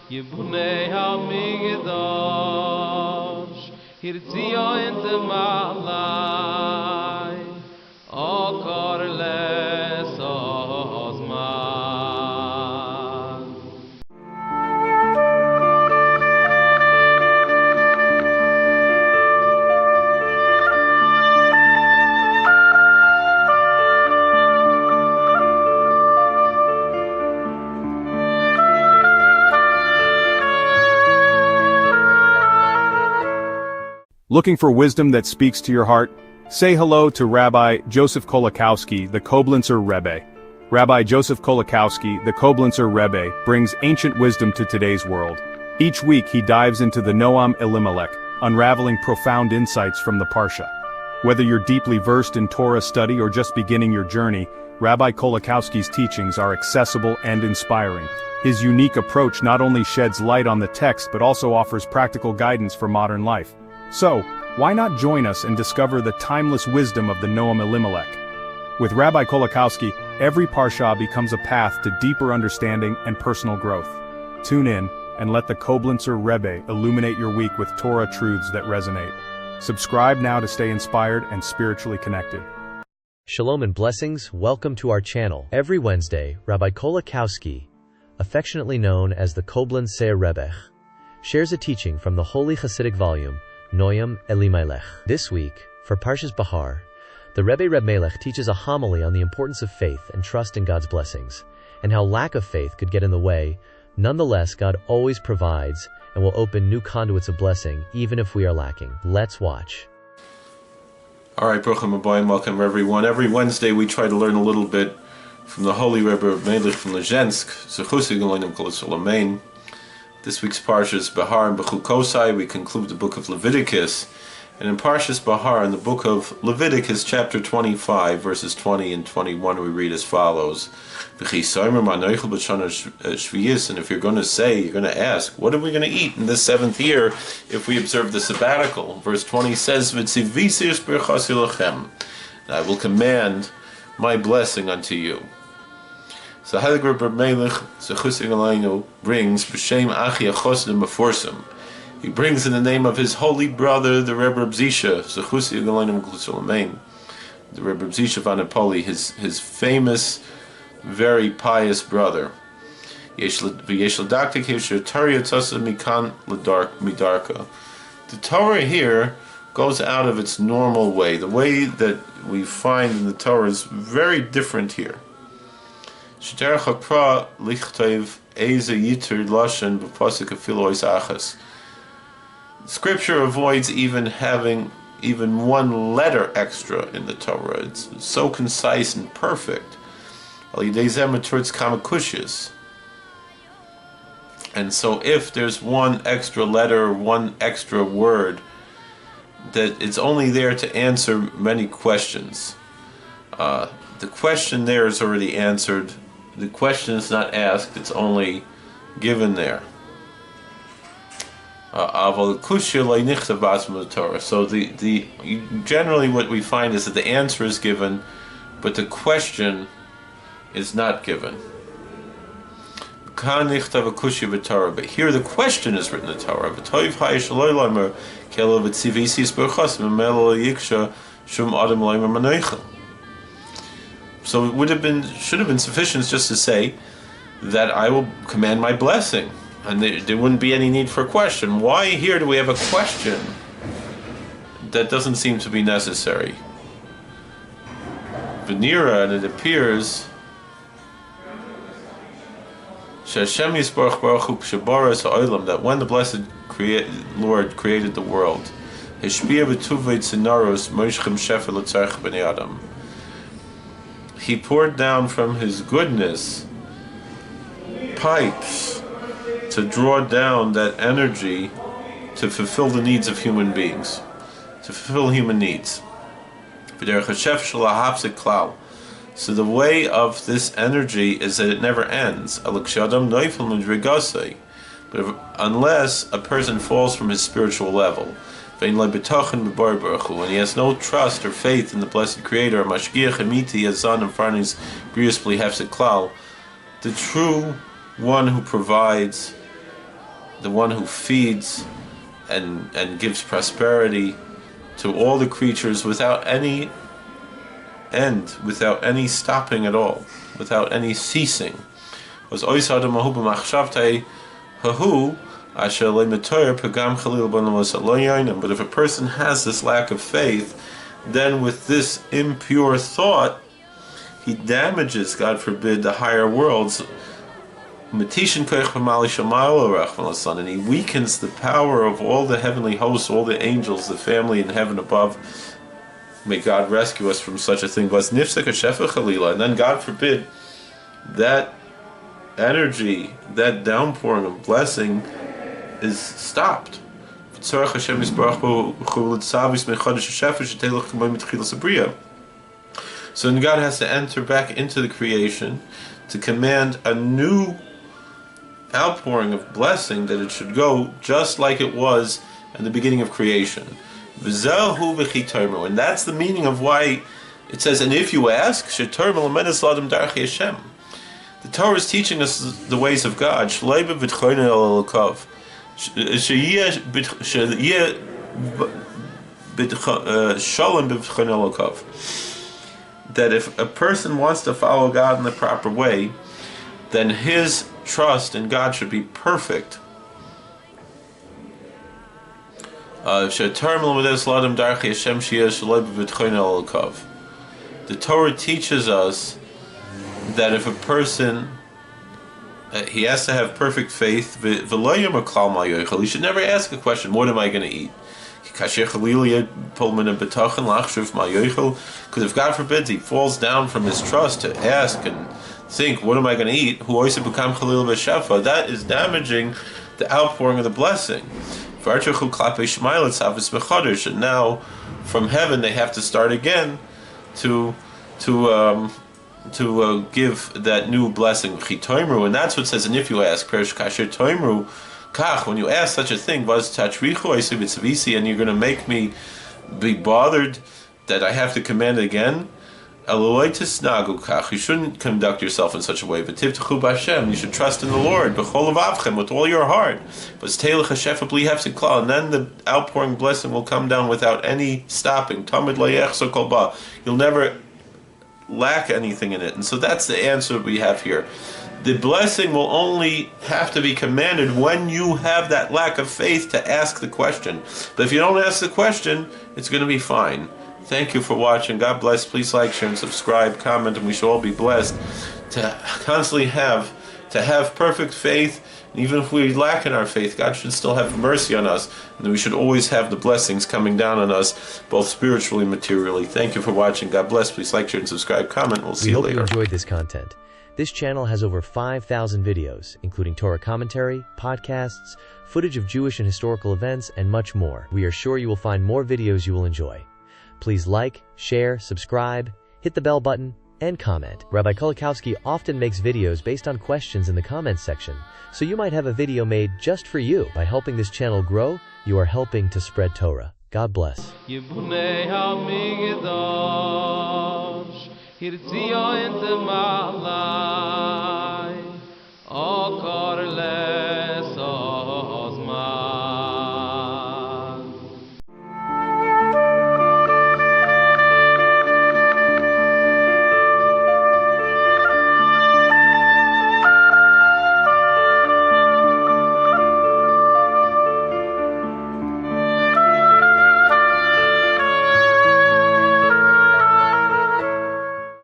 Yibunei HaMikdash Hirtzio inte malai O korles ozman. Looking for wisdom that speaks to your heart? Say hello to Rabbi Joseph Kolakowski, the Koblenzer Rebbe. Rabbi Joseph Kolakowski, the Koblenzer Rebbe, brings ancient wisdom to today's world. Each week he dives into the Noam Elimelech, unraveling profound insights from the Parsha. Whether you're deeply versed in Torah study or just beginning your journey, Rabbi Kolakowski's teachings are accessible and inspiring. His unique approach not only sheds light on the text but also offers practical guidance for modern life. So, why not join us and discover the timeless wisdom of the Noam Elimelech? With Rabbi Kolakowski, every Parsha becomes a path to deeper understanding and personal growth. Tune in and let the Koblenzer Rebbe illuminate your week with Torah truths that resonate. Subscribe now to stay inspired and spiritually connected. Shalom and blessings, welcome to our channel. Every Wednesday, Rabbi Kolakowski, affectionately known as the Koblenzer Rebbe, shares a teaching from the holy Hasidic volume, Noam Elimelech. This week, for Parshas Behar, the Rebbe Rabbi teaches a homily on the importance of faith and trust in God's blessings, and how lack of faith could get in the way. Nonetheless, God always provides and will open new conduits of blessing, even if we are lacking. Let's watch. All right, Bruchim Abayim, welcome everyone. Every Wednesday we try to learn a little bit from the holy Rebbe Rabbi from Lezhensk, Zechusig Elonim Kol Amen. This week's Parshas Behar and Bechukosai, we conclude the book of Leviticus. And in Parshas Behar, in the book of Leviticus, chapter 25, verses 20 and 21, we read as follows. And if you're going to say, you're going to ask, what are we going to eat in this seventh year if we observe the sabbatical? Verse 20 says, and I will command my blessing unto you. So Hasidic Rebbe Rabbi brings b'shem Achi Achosim Meforsim. He brings in the name of his holy brother, the Rebbe Rabbi Zisha, the Rebbe Rabbi Zisha van Napoli, his famous, very pious brother. The Torah here goes out of its normal way. The way that we find in the Torah is very different here. Scripture avoids even having one letter extra in the Torah. It's so concise and perfect. And so if there's one extra letter or one extra word, that it's only there to answer many questions. The question there is already answered. The question is not asked, it's only given there. So generally what we find is that the answer is given, but the question is not given. But here the question is written in the Torah. So it should have been sufficient just to say that I will command my blessing, and there wouldn't be any need for a question. Why here do we have a question? That doesn't seem to be necessary. Venera, and it appears that when the blessed Lord created the world, He poured down from his goodness pipes to draw down that energy to fulfill the needs of human beings, to fulfill human needs. So the way of this energy is that it never ends. But unless a person falls from his spiritual level, and he has no trust or faith in the blessed Creator, the true one who provides the one who feeds and gives prosperity to all the creatures without any end, without any stopping at all, without any ceasing. Was oisad mahu b'machshavtei hahu asher le'metoyer pagam chalil b'namos aloyayin. But if a person has this lack of faith, then with this impure thought, he damages, God forbid, the higher worlds. And he weakens the power of all the heavenly hosts, all the angels, the family in heaven above. May God rescue us from such a thing. And then, God forbid, that energy, that downpouring of blessing is stopped. So then God has to enter back into the creation to command a new outpouring of blessing, that it should go just like it was in the beginning of creation. And that's the meaning of why it says, and if you ask, the Torah is teaching us the ways of God. That if a person wants to follow God in the proper way, then his trust in God should be perfect. The Torah teaches us that if a person, he has to have perfect faith. He should never ask a question, what am I going to eat? Because if God forbid he falls down from his trust to ask and think, what am I going to eat? That is damaging the outpouring of the blessing. And now, from heaven, they have to start again to give that new blessing. And that's what it says. And if you ask, when you ask such a thing, and you're going to make me be bothered that I have to command it again, you shouldn't conduct yourself in such a way. You should trust in the Lord with all your heart. And then the outpouring blessing will come down without any stopping. You'll never lack anything in it. And so that's the answer we have here. The blessing will only have to be commanded when you have that lack of faith to ask the question. But if you don't ask the question, it's going to be fine. Thank you for watching. God bless. Please like, share, and subscribe, comment, and we should all be blessed to constantly have perfect faith. And even if we lack in our faith, God should still have mercy on us, and we should always have the blessings coming down on us, both spiritually and materially. Thank you for watching. God bless. Please like, share, and subscribe, comment. We'll see you later. We hope you enjoyed this content. This channel has over 5,000 videos, including Torah commentary, podcasts, footage of Jewish and historical events, and much more. We are sure you will find more videos you will enjoy. Please like, share, subscribe, hit the bell button, and comment. Rabbi Kolakowski often makes videos based on questions in the comments section, so you might have a video made just for you. By helping this channel grow, you are helping to spread Torah. God bless.